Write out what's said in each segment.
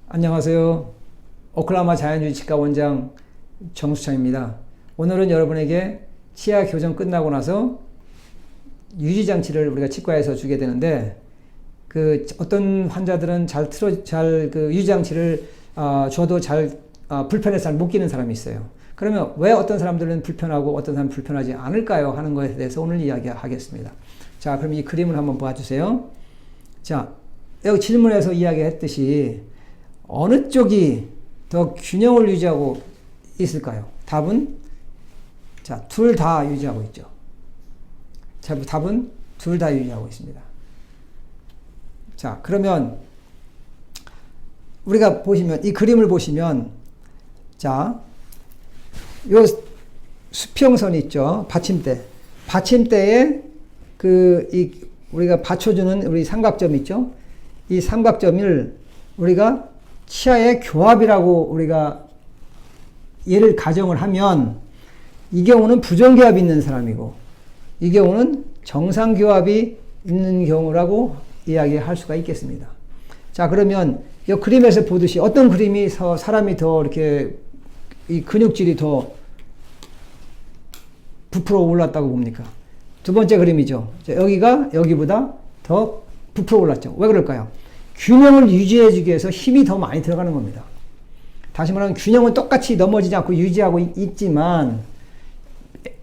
안녕하세요. 오클라호마 자연주의 치과 원장 정수창입니다. 오늘은 여러분에게 치아 교정 끝나고 나서 유지장치를 우리가 치과에서 주게 되는데, 어떤 환자들은 유지장치를 줘도 불편해서 잘 못 끼는 사람이 있어요. 그러면 왜 어떤 사람들은 불편하고 어떤 사람은 불편하지 않을까요? 하는 것에 대해서 오늘 이야기하겠습니다. 자, 그럼 이 그림을 한번 봐주세요. 자, 여기 질문에서 이야기했듯이 어느 쪽이 더 균형을 유지하고 있을까요? 답은 둘 다 유지하고 있죠. 자, 답은 둘 다 유지하고 있습니다. 자, 그러면 우리가 보시면 이 그림을 보시면 요 수평선이 있죠. 받침대에 우리가 받쳐주는 우리 삼각점 있죠. 이 삼각점을 우리가 치아의 교합이라고 우리가 얘를 가정을 하면, 이 경우는 부정교합이 있는 사람이고 이 경우는 정상교합이 있는 경우라고 이야기할 수가 있겠습니다. 자, 그러면 이 그림에서 보듯이 어떤 그림이 사람이 더 이렇게 이 근육질이 더 부풀어 올랐다고 봅니까? 두 번째 그림이죠. 여기가 여기보다 더 부풀어 올랐죠. 왜 그럴까요? 균형을 유지해주기 위해서 힘이 더 많이 들어가는 겁니다. 다시 말하면 균형은 똑같이 넘어지지 않고 유지하고 있지만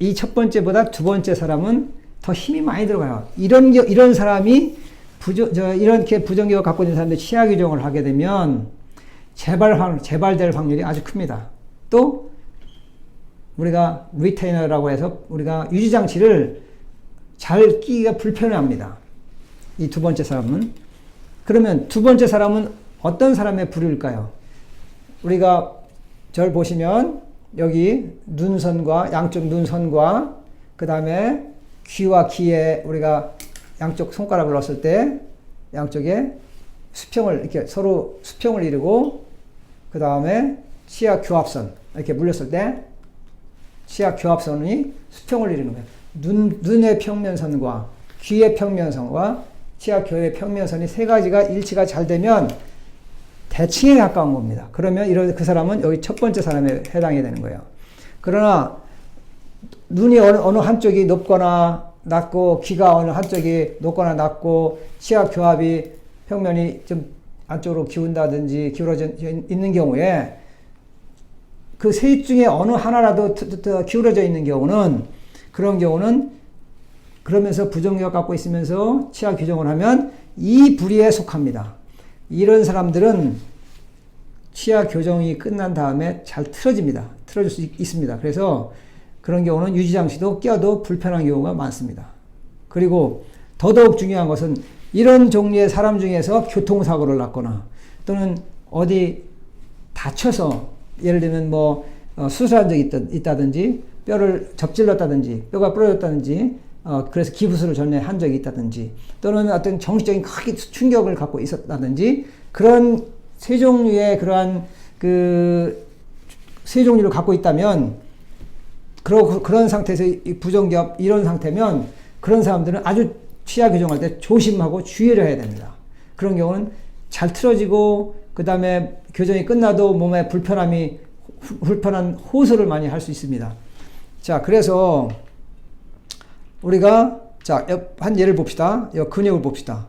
이 첫 번째보다 두 번째 사람은 더 힘이 많이 들어가요. 이런 사람이 이렇게 부정기가 갖고 있는 사람들이 치아 교정을 하게 되면 재발될 확률이 아주 큽니다. 또 우리가 리테이너라고 해서 우리가 유지장치를 잘 끼기가 불편합니다. 이 두 번째 사람은. 그러면 두 번째 사람은 어떤 사람의 부류일까요? 우리가 저를 보시면 여기 눈선과 양쪽 눈선과 그 다음에 귀와 귀에 우리가 양쪽 손가락을 넣었을 때 양쪽에 수평을 이렇게 서로 수평을 이루고, 그 다음에 치아 교합선 이렇게 물렸을 때 치아 교합선이 수평을 이루는 거예요. 눈의 평면선과 귀의 평면선과 치아 교의 평면선이 세 가지가 일치가 잘 되면 대칭에 가까운 겁니다. 그러면 그 사람은 여기 첫 번째 사람에 해당이 되는 거예요. 그러나 눈이 어느 한쪽이 높거나 낮고 귀가 어느 한쪽이 높거나 낮고 치아 교합이 평면이 좀 안쪽으로 기운다든지 기울어져 있는 경우에 그 셋 중에 어느 하나라도 더 기울어져 있는 경우는, 그런 경우는 그러면서 부정교합 갖고 있으면서 치아 교정을 하면 이 부류에 속합니다. 이런 사람들은 치아 교정이 끝난 다음에 잘 틀어집니다. 틀어질 수 있습니다. 그래서 그런 경우는 유지장치도 껴도 불편한 경우가 많습니다. 그리고 더더욱 중요한 것은 이런 종류의 사람 중에서 교통사고를 났거나 또는 어디 다쳐서, 예를 들면 수술한 적이 있다든지 뼈를 접질렀다든지 뼈가 부러졌다든지 그래서 기부술을 전에 한 적이 있다든지 또는 어떤 정신적인 크게 충격을 갖고 있었다든지, 그런 세 종류의 세 종류를 갖고 있다면, 그런 상태에서 부정기압 이런 상태면 그런 사람들은 아주 치아 교정할 때 조심하고 주의를 해야 됩니다. 그런 경우는 잘 틀어지고 그 다음에 교정이 끝나도 몸에 불편한 호소를 많이 할 수 있습니다. 자, 그래서 우리가 한 예를 봅시다. 근육을 봅시다.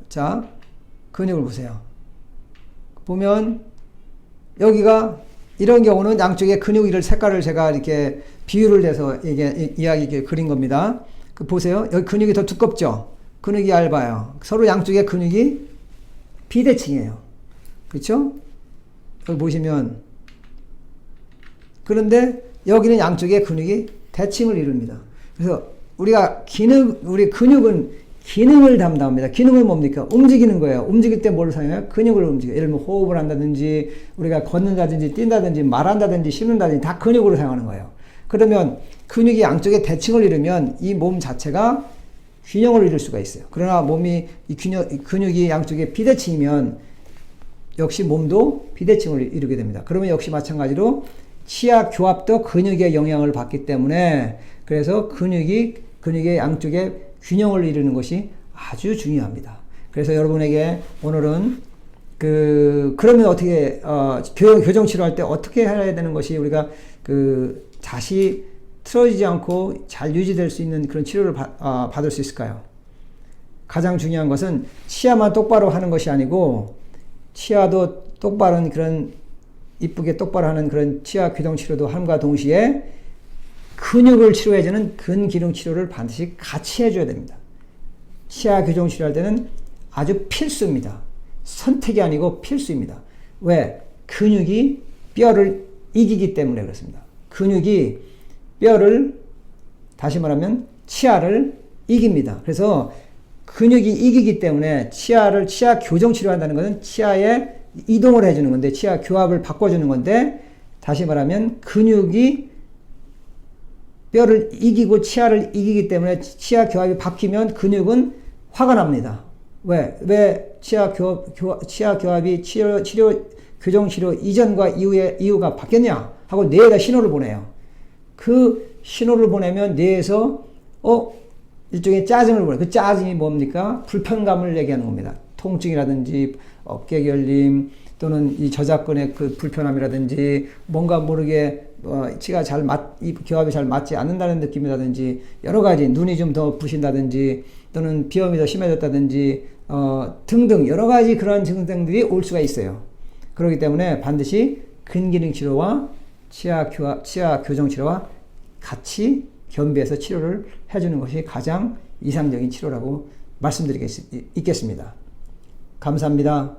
자, 근육을 보세요. 보면 여기가 이런 경우는 양쪽에 근육을 색깔을 제가 이렇게 비율을 내서 이렇게 그린 겁니다. 보세요. 여기 근육이 더 두껍죠? 근육이 얇아요. 서로 양쪽에 근육이 비대칭이에요. 그렇죠? 여기 보시면, 그런데 여기는 양쪽에 근육이 대칭을 이룹니다. 그래서 우리 근육은 기능을 담당합니다. 기능은 뭡니까? 움직이는 거예요. 움직일 때 뭘 사용해요? 근육을 움직여요. 예를 들면 호흡을 한다든지, 우리가 걷는다든지, 뛴다든지, 말한다든지, 씹는다든지 다 근육으로 사용하는 거예요. 그러면 근육이 양쪽에 대칭을 이루면 이 몸 자체가 균형을 이룰 수가 있어요. 그러나 근육이 양쪽에 비대칭이면 역시 몸도 비대칭을 이루게 됩니다. 그러면 역시 마찬가지로 치아 교합도 근육의 영향을 받기 때문에, 그래서 근육의 양쪽에 균형을 이루는 것이 아주 중요합니다. 그래서 여러분에게 오늘은 그러면 어떻게, 교정 치료할 때 어떻게 해야 되는 것이 우리가 다시 틀어지지 않고 잘 유지될 수 있는 그런 치료를 받을 수 있을까요? 가장 중요한 것은 치아만 똑바로 하는 것이 아니고, 치아도 똑바른 그런, 이쁘게 똑바로 하는 그런 치아 교정 치료도 함과 동시에 근육을 치료해주는 근기능 치료를 반드시 같이 해줘야 됩니다. 치아 교정 치료할 때는 아주 필수입니다. 선택이 아니고 필수입니다. 왜? 근육이 뼈를 이기기 때문에 그렇습니다. 근육이 뼈를, 다시 말하면 치아를 이깁니다. 그래서 근육이 이기기 때문에 치아 교정 치료한다는 것은 치아에 이동을 해주는 건데, 치아 교합을 바꿔주는 건데, 다시 말하면 근육이 뼈를 이기고 치아를 이기기 때문에 치아 교합이 바뀌면 근육은 화가 납니다. 왜 치아 교합이 교정 치료 이전과 이후가 바뀌었냐 하고 뇌에다 신호를 보내요. 그 신호를 보내면 뇌에서 일종의 짜증을 보내요. 그 짜증이 뭡니까? 불편감을 얘기하는 겁니다. 통증이라든지 어깨 결림 또는 이 저작근의 그 불편함이라든지 뭔가 모르게 이 교합이 잘 맞지 않는다는 느낌이라든지 여러 가지, 눈이 좀 더 부신다든지 또는 비염이 더 심해졌다든지 등등 여러 가지 그런 증상들이 올 수가 있어요. 그렇기 때문에 반드시 근기능 치료와 치아 교정 치료와 같이 겸비해서 치료를 해주는 것이 가장 이상적인 치료라고 말씀드리겠습니다. 감사합니다.